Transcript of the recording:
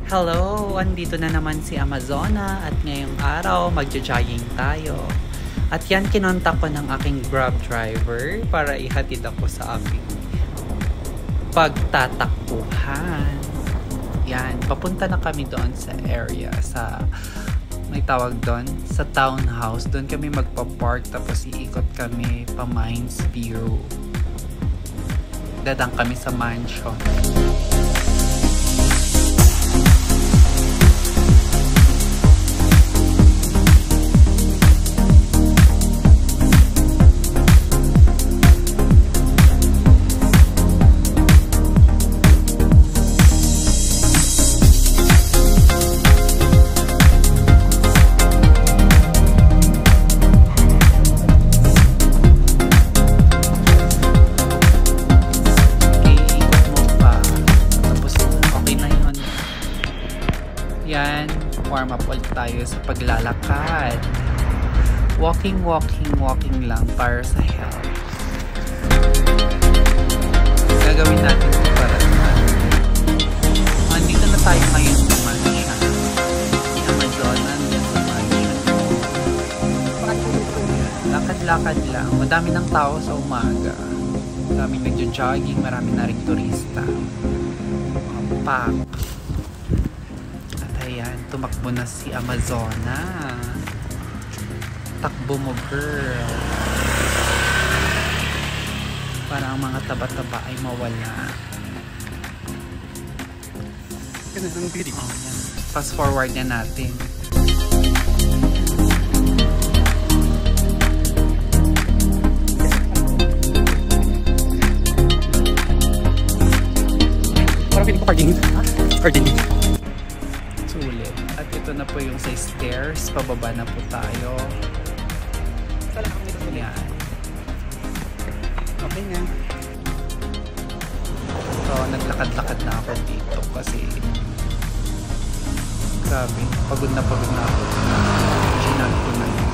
Hello! Andito na naman si Amazona at ngayong araw magja-jogging tayo. At yan, kinontak ko ng aking Grab driver para ihatid ako sa aking pagtatakbuhan. Yan, papunta na kami doon sa area, sa may tawag doon, sa townhouse. Doon kami magpa-park tapos iikot kami pa Mines View. Dadang kami sa mansion. Yan, warm up ulit tayo sa paglalakad. Walking lang para sa health. Gagawin natin ito para sa andito na tayo ngayon sa mansion. Si Amazona nandun sa mansion. Lakad-lakad lang. Madami ng tao sa umaga. Maraming nagjo-jogging, marami na rin turista. Pack. Ayan, tumakbo na si Amazona. Takbo mo, girl. Para ang mga taba-taba ay mawala. Oh, yan. Fast forward na natin. Parang piling ko parking. Parking. Sulit. At ito na po yung sa stairs. Pababa na po tayo. Yan. Okay na. So, naglakad-lakad na ako dito kasi grabe. Pagod na ako. Ginag ko na yun.